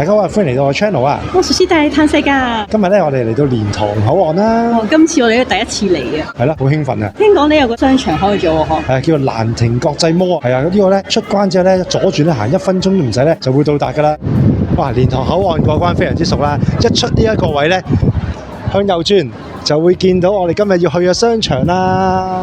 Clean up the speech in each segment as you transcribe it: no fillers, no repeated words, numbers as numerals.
大家好，歡迎嚟到我 channel 啊！我熟悉帶你探世界。今日咧，我哋嚟到蓮塘口岸啦。今次我哋都第一次嚟啊！係啦，好興奮啊！聽講你有個商場開咗喎，嗬？係叫做蘭亭國際摩啊！係啊，呢個咧出關之後咧，左轉咧行1分鐘都唔使咧，就會到達㗎啦。哇！蓮塘口岸過關非常之熟啦，一出呢一個位咧，向右轉就會見到我哋今日要去嘅商場啦。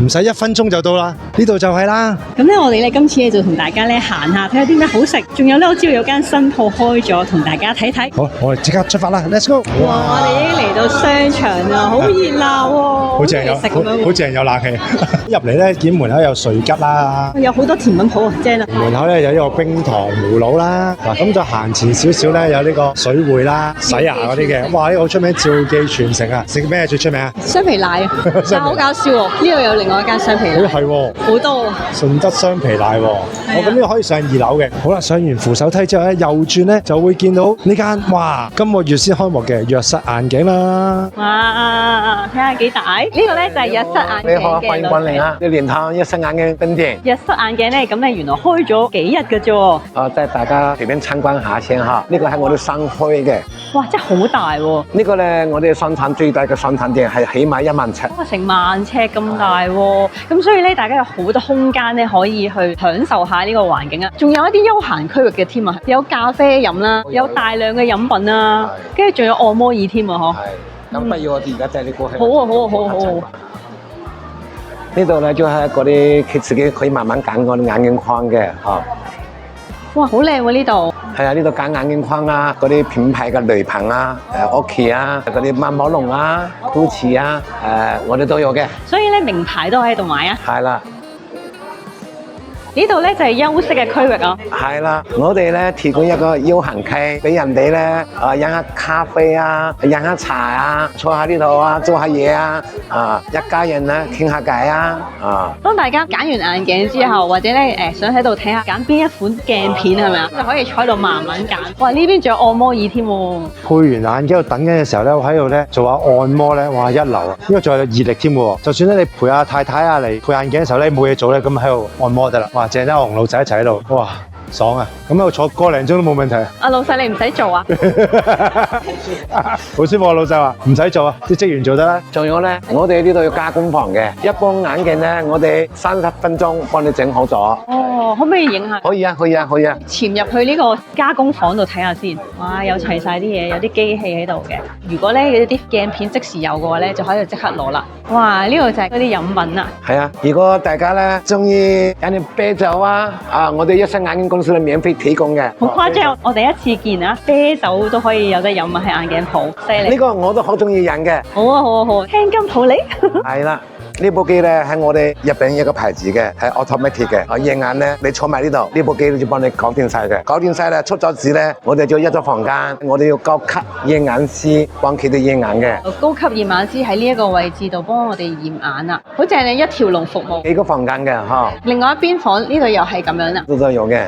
唔使1分鐘就到啦，呢度就係啦。咁咧，我哋咧今次咧就同大家咧行下，睇下啲咩好食。仲有咧，我知道有間新鋪開咗，同大家睇睇。好，我哋即刻出發啦 ，Let's go！ 哇！我哋已經嚟到商場啦，好熱鬧喎，好正有，好正有冷氣。入嚟咧，見門口有水吉啦，有好多甜品鋪啊，正啊！門口咧有呢個冰糖葫蘆啦，嗱咁就行前少少咧有呢個水匯啦、洗牙嗰啲嘅。哇！呢個好出名，趙記傳承啊！食咩最出名啊？雙皮奶啊！但係好搞笑喎，呢度有另外一間雙皮奶。係喎，好多喎。順德雙皮奶喎。咁呢個可以上2樓嘅。好啦，上完扶手梯之後咧，右轉咧就會見到呢間哇，今個月先開幕嘅藥室眼鏡啦。哇！睇下幾大？呢個咧就係藥室眼鏡嘅。你好，歡迎光臨啊！蓮塘藥室眼鏡分店。藥室眼鏡咧，咁咧原來開咗幾日嘅啫。帶大家隨便參觀下先嚇。呢個係我哋新開嘅。哇！真係好大喎！呢個咧，我哋生產最大嘅生產店係起碼1萬尺。哇！成萬尺咁大喎！咁所以咧，大家有好多空間咧，可以去享受下呢個環境啊！仲有一啲休閒區域嘅添啊，有咖啡飲啦，有大量嘅飲品啦，跟住仲有按摩椅添啊！嗬。係。咁不如我哋而家帶你過去。好啊！好啊！好啊！好啊！呢度咧就係嗰啲佢自己可以慢慢揀嗰啲眼鏡框嘅嚇。哇！好靚喎呢度。係啊，呢度揀眼鏡框啊，嗰啲品牌嘅雷朋啊、Oakley 啊、嗰啲萬寶龍啊、Gucci 啊，我哋都有嘅。所以咧，名牌都喺度買啊。係啦。呢度咧就係休息嘅區域啊。係啦，我哋咧提供一個休閒區，俾人哋咧飲下咖啡啊，飲下茶啊，坐下呢度啊，做下嘢啊，一家人咧傾下偈啊，當大家揀完眼鏡之後，或者咧想喺度睇下揀邊一款鏡片係咪啊，就可以坐喺度慢慢揀。哇！呢邊仲有按摩椅添喎。配完眼鏡喺度等緊嘅時候咧，我喺度咧做下按摩咧，哇一流啊！呢個仲有熱力添喎，就算咧你陪阿太太啊嚟配眼鏡嘅時候咧冇嘢做咧，咁喺度按摩得啦。哇！正得我同老細一齊喺度，哇爽啊！咁喺度坐個零鐘都冇問題。阿老細你唔使做啊？好舒服啊！老細話唔使做啊，啲職員做得啦。仲有咧，我哋呢度有加工房嘅，一般眼鏡咧，我哋30分鐘幫你整好咗。哦，可唔可以影下？可以啊，可以啊，可以啊。潛入去呢個加工房度睇下先。哇，有齊晒啲嘢，有啲機器喺度嘅。如果咧有啲鏡片即時有嘅話咧，就可以即刻攞啦。哇，呢個就係嗰啲飲品啦。係啊，如果大家咧中意飲啲啤酒啊，我哋藥室眼鏡公司咧免費提供嘅。好誇張，我第一次見啊，啤酒都可以有得飲啊，喺眼鏡鋪，犀利。呢個我都好中意飲嘅。好啊，好啊，好啊，青金普洱。係啦。呢部機咧係我哋日本一個牌子嘅，係 automatic 嘅。驗眼咧，你坐埋呢度，呢部機就幫你搞掂晒嘅。搞掂晒咧，出咗紙咧，我哋就一個房間，我哋要高級驗眼師幫佢哋驗眼嘅。高級驗眼師喺呢一個位置度幫我哋驗眼啦，好似係一條龍服務。幾個房間嘅嚇。另外一邊房呢度又係咁樣啦。都有嘅。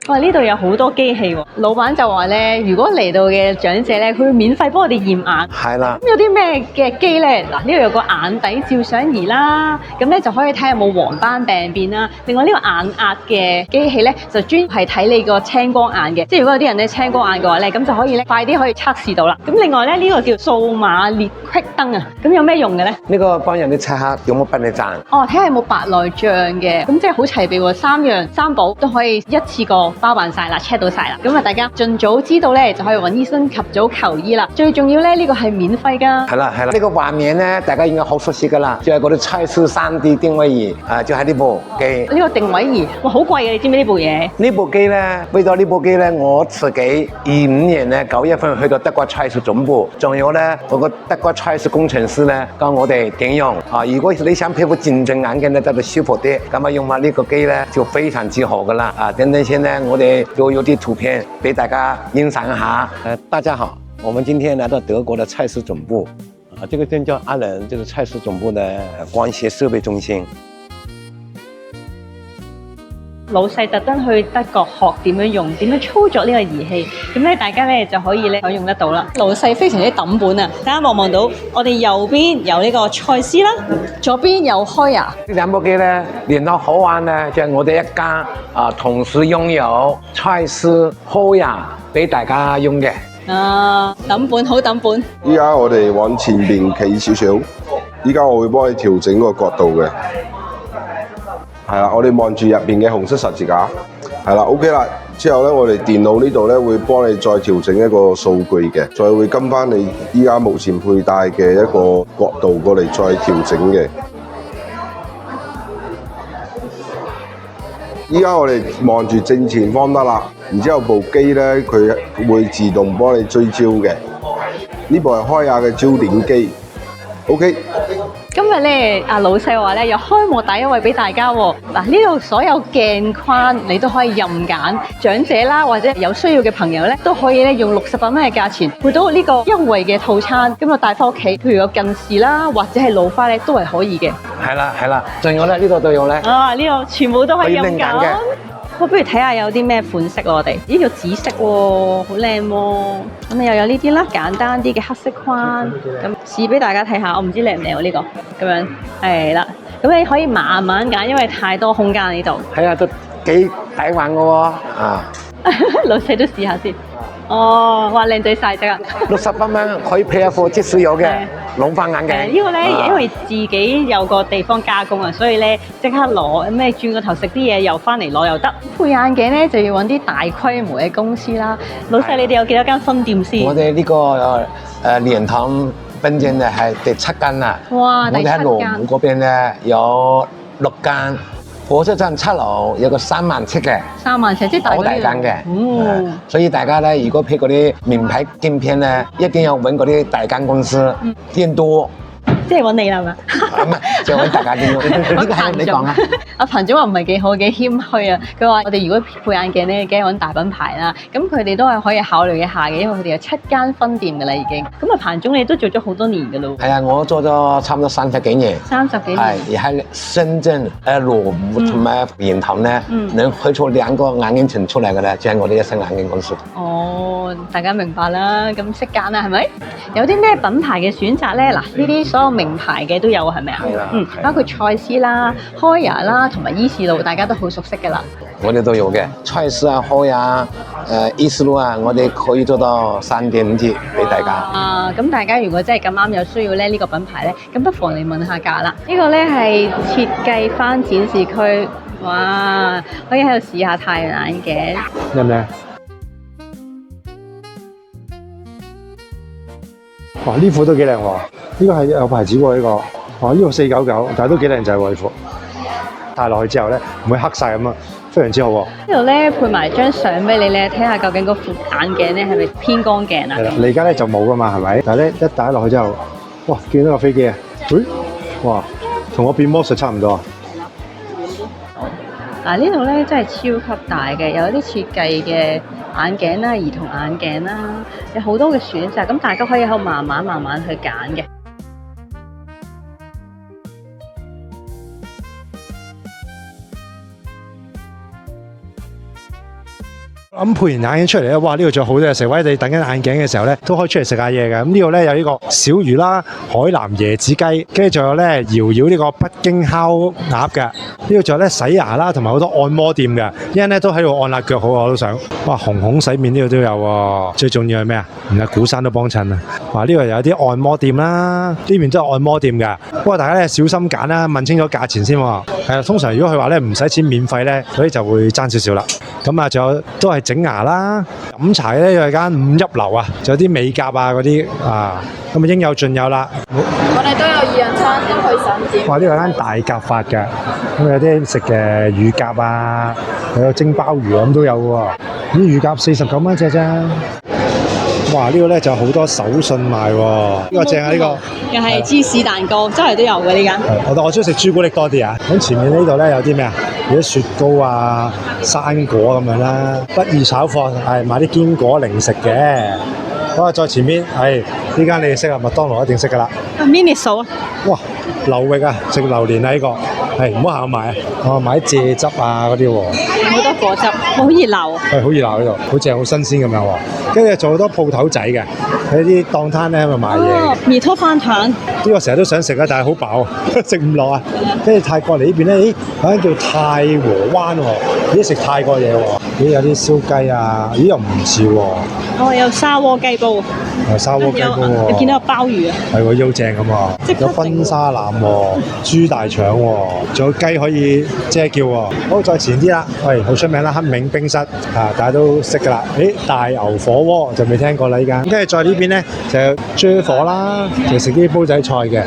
哇！呢度有好多機器喎，老闆就話咧，如果嚟到嘅長者咧，佢會免費幫我哋驗眼。係啦。咁有啲咩嘅機咧？嗱，呢度有個眼底照相儀啦，咁咧就可以睇下有冇黃斑病變啦。另外呢個眼壓嘅機器咧，就專係睇你個青光眼嘅，即係如果有啲人咧青光眼嘅話咧，咁就可以咧快啲可以測試到啦。咁另外咧呢個叫數碼裂隙燈啊，咁有咩用嘅咧？呢個幫人哋測下有冇白內障。哦，睇下有冇白內障嘅，咁即係好齊備喎，3樣3寶都可以一次過包辦晒啦 ，check 到晒啦。咁啊，大家盡早知道咧，就可以揾醫生及早求醫啦。最重要咧，呢個係免費㗎。係啦係啦，呢個畫面咧，大家應該好熟悉㗎啦，就係嗰啲蔡司3D 定位儀，就係呢部機。呢個定位儀，哇，好貴嘅，你知唔知呢部嘢？呢部機咧，為咗呢部機咧，我自己25年咧9月份去到德國蔡司總部，仲有咧嗰個德國蔡司工程師咧教我哋點用。如果你想配副漸進眼鏡咧，特別舒服啲，咁用下呢個機咧就非常之好㗎啦。等等先咧，我哋就有啲圖片俾大家欣賞一下。大家好，我們今天來到德國的蔡司總部，這個店叫阿仁，這是蔡司總部的光學設備中心。老細特登去德國學點樣用、點樣操作呢個儀器，咁咧大家咧就可以咧享用得到啦。老細非常之抌本啊！大家望到，我哋右邊有呢個蔡司啦，左邊有開呀。呢兩部機咧，連到好玩咧，就係我哋一家同時擁有蔡司、Hoya俾大家用嘅。抌本好抌本。依家我哋往前邊企少少，依家我會幫你調整個角度嘅。係啦，我哋望住入邊嘅紅色十字架，係啦 ，OK 啦。之後咧，我哋電腦呢度咧會幫你再調整一個數據嘅，再會跟翻你依家目前佩戴嘅一個角度過嚟再調整嘅。依家我哋望住正前方得啦，然之後部機咧佢會自動幫你追焦嘅。呢部係開亞嘅焦點機 ，OK。今日咧，阿老細話咧有開幕大優惠俾大家喎。嗱，呢度所有鏡框你都可以任揀，長者啦或者有需要嘅朋友咧都可以咧用68蚊嘅價錢換到呢個優惠嘅套餐，咁啊帶翻屋企，譬如有近視啦或者係老花咧都係可以嘅。係啦，仲有咧呢度都有咧。呢度全部都係任揀嘅。不如睇下有啲咩款式咯，我哋呢個紫色喎，好靚喎。咁又有呢啲啦，簡單啲嘅黑色框，咁試俾大家睇下。我唔知靚唔靚喎呢個，咁樣係啦。咁你可以慢慢揀，因為太多空間呢度。係啊，都幾抵玩嘅喎。老細都試下先。哦，哇，靚仔晒啫！68蚊可以配一副即使有嘅老花眼鏡。呢個咧，因為自己有個地方加工啊，所以咧即刻攞，咩轉個頭食啲嘢又翻嚟攞又得。配眼鏡咧就要揾啲大規模嘅公司啦。老細，你哋有幾多間分店先？我哋呢個蓮塘分店咧係第7間啦。哇，第7間。我哋喺羅湖嗰邊咧有6間。火車站7樓有個3萬尺嘅，3萬尺即係好大間嘅，所以大家咧如果配嗰啲名牌鏡片咧，一定要揾嗰啲大間公司，店多。即係揾你啦，係咪？唔係，就揾大家店多。呢個係你講啊。阿彭總話唔係幾好，幾謙虛啊。佢話我哋如果配眼鏡咧，梗係揾大品牌啦。咁佢哋都係可以考慮一下嘅，因為佢哋有7間分店㗎啦已經。咁啊，彭總你都做咗好多年㗎咯。係啊，我做咗差唔多30幾年。30幾年。係，而喺深圳、羅湖同埋蓮塘咧，能開出2個眼鏡城出嚟嘅咧，就係我哋一生眼鏡公司。哦，大家明白啦，咁識揀啦，係咪？有啲咩品牌嘅選擇咧？嗱，呢啲所有名牌嘅都有係咪啊？係啦。包括蔡司啦、Hoya啦，同埋依視路，大家都好熟悉㗎啦。我哋都有嘅，蔡司啊、Hoya、依視路啊，我哋可以做到3.5折俾大家。咁大家如果真係咁啱有需要咧，呢個品牌咧，咁不妨嚟問下價啦。呢個咧係設計翻展示區，哇！可以喺度試下太陽眼鏡，靚唔靚？哇！呢款都幾靚喎，呢個係有牌子喎呢個。哇！呢個499，但係都幾靚仔喎呢款。戴落去之後咧，唔會黑晒咁啊，非常之好喎。呢度咧配埋張相俾你咧，睇下究竟嗰副眼鏡咧係咪偏光鏡啊？係啦，你而家咧就冇噶嘛，係咪？但係咧一戴落去之後，哇！見到個飛機啊！哇！同我變魔術差唔多啊！嗱，呢度咧真係超級大嘅，有啲設計嘅眼鏡啦、兒童眼鏡啦，有好多嘅選擇，咁大家可以喺度慢慢去揀嘅。咁配完眼鏡出嚟咧，哇！呢度仲有好多嘢食，或者你等緊眼鏡嘅時候咧，都可以出嚟食下嘢嘅。咁呢度咧有呢個小魚啦、海南椰子雞，跟住仲有咧瑤瑤呢個北京烤鴨嘅。呢度仲有咧洗牙啦，同埋好多按摩店嘅，一陣咧都喺度按下腳好，我都想。哇！紅紅洗面呢度都有喎。最重要係咩啊？連阿古生都幫襯啊！哇！呢度有啲按摩店啦，呢邊都係按摩店嘅。不過大家咧小心揀啦，問清楚價錢先喎。係啊，通常如果佢話咧唔使錢免費咧，所以就會爭少少啦。咁啊，仲有都係整牙啦，飲茶咧有間五邑樓啊，仲有啲美甲啊嗰啲啊，咁啊應有盡有啦。我哋都有2人餐，都可以選擇。哇！呢度有間大甲發嘅，咁有啲食嘅乳鴿啊，又有蒸鮑魚咁都有喎。啲乳鴿49蚊隻啫。哇！呢度咧就有好多手信賣喎，呢個正啊呢個。又係芝士蛋糕，周圍都有嘅呢間。我中意食朱古力多啲啊。咁前面呢度咧有啲咩啊？有啲雪糕啊、生果咁樣啦。不二炒貨係買啲堅果零食嘅。好啊，再前面係呢間你識啊，麥當勞一定識噶啦。mini 數啊！哇！流域啊，食榴蓮啊呢個係唔好行買啊！我買蔗汁啊嗰啲喎，好多果汁，好熱鬧。係好熱鬧呢度，好正好新鮮咁樣喎。跟住仲有好多鋪頭仔嘅，喺啲檔攤咧喺度賣嘢。哦，米拖飯團，呢個成日都想食啊，但係好飽，食唔落啊。跟住泰國嚟呢邊咧，咦，有間叫泰和灣喎，咦食泰國嘢喎，咦有啲燒雞啊，咦又唔似喎，哦有砂鍋雞煲，有砂鍋雞煲喎，你見到有鮑魚啊？係喎，腰正咁啊，即刻有婚沙腩喎，豬大腸喎，仲有雞可以遮叫喎。好，再前啲啦，喂，好出名啦，黑名冰室啊，大家都識㗎啦。誒，大牛火鍋就未聽過啦依間。跟住再呢邊咧就有豬火啦，就食啲煲仔菜嘅。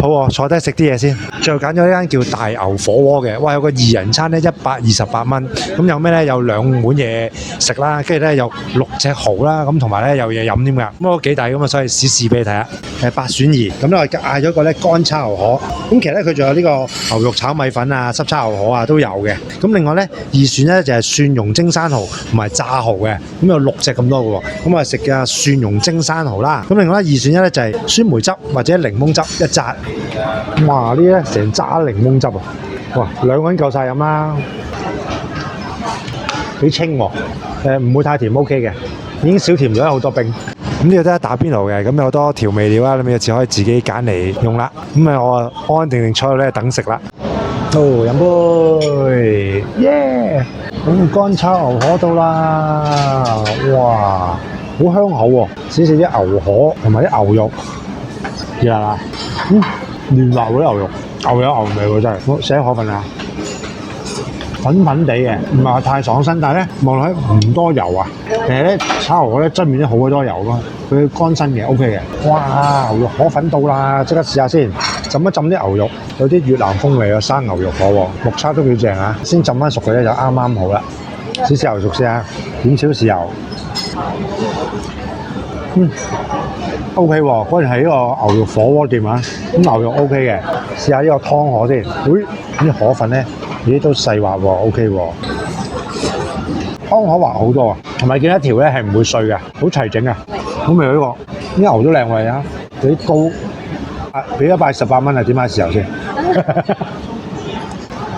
好喎，坐低食啲嘢先。最後揀咗呢間叫大牛火鍋嘅，哇！有個2人餐咧128蚊，咁有咩咧？有2碗嘢食啦，跟住咧有6隻蠔啦，咁同埋咧有嘢飲添㗎，咁都幾抵咁啊！所以試俾你睇下，8選2。咁咧我嗌咗個咧乾炒牛河，咁其實咧佢仲有呢個牛肉炒米粉啊、濕炒牛河啊都有嘅。咁另外咧2選咧就係蒜蓉蒸生蠔同埋炸蠔嘅，咁有6隻咁多嘅喎。咁啊食嘅蒜蓉蒸生蠔啦，咁另外咧2選1咧就係酸梅汁或者檸檬汁一紮。哇！呢咧成揸檸檬汁啊！哇，2個人夠晒飲啦，幾清喎。唔會太甜 OK 嘅，已經少甜咗好多冰。咁呢度都係打邊爐嘅，咁有好多調味料啦，咁有時可以自己揀嚟用啦。咁啊，我安安定定坐喺度咧等食啦。好，飲杯，耶！咁乾炒牛河到啦，哇，好香口喎！試試啲牛河同埋啲牛肉，熱辣辣，嫩滑嗰啲牛肉，牛有牛味喎真係。我寫河粉啊！粉粉地嘅，唔係話太爽身，但係咧望落去唔多油啊。其實咧炒牛河咧側面咧好多油咯，佢乾身嘅 OK 嘅。哇！牛肉河粉到啦，即刻試下先。浸一浸啲牛肉，有啲越南風味嘅生牛肉河喎，目測都幾正啊！先浸翻熟嘅咧就啱啱好啦。試試牛肉先啊，點少豉油。OK 喎，嗰陣係呢個牛肉火鍋店啊，咁牛肉 OK 嘅。試下呢個湯河先，啲河粉咧。咦都細滑喎 ，OK 喎，湯河滑好多啊，同埋見一條咧係唔會碎嘅，好齊整啊，好味呢個，啲牛都靚喎啊，幾高，俾118蚊啊，點下豉油先，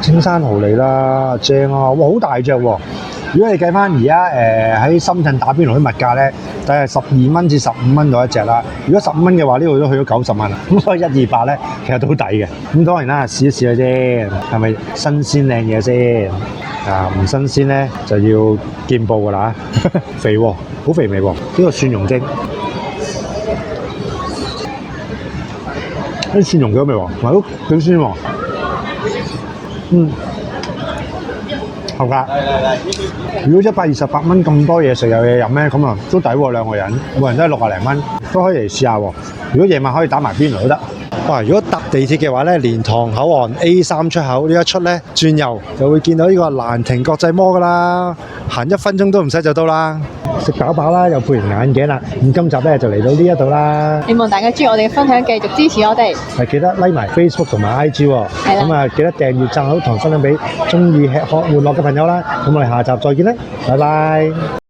青山蠔嚟啦，正啊，哇好大隻喎，如果你計翻而家喺深圳打邊爐啲物價咧，大概12蚊至15蚊到一隻啦。如果15蚊嘅話，呢度都去咗90蚊啦。咁所以128咧，其實都好抵嘅。咁當然啦，試一試啦先，係咪新鮮靚嘢先？啊，唔新鮮咧就要見報㗎啦。肥喎，好肥味喎。呢個蒜蓉蒸，啲蒜蓉幾好味喎，係都幾酸喎。好㗎，如果128蚊咁多嘢食有嘢飲咧，咁啊都抵喎，2個人，每人都係60零蚊，都可以嚟試下喎。如果夜晚可以打埋邊爐都得。哇！如果搭地鐵嘅話咧，蓮塘口岸 A3 出口呢一出咧，轉右就會見到呢個蘭亭國際摩㗎啦，行1分鐘都唔使就到啦。食飽飽啦，又配完眼鏡啦，咁今集咧就嚟到呢一度啦。希望大家中意我哋嘅分享，繼續支持我哋。係記得 like 埋 Facebook 同埋 IG 喎，係啦咁啊記得訂閱、讚好同分享俾中意吃喝玩樂嘅朋友啦。咁我哋下集再見啦，拜拜。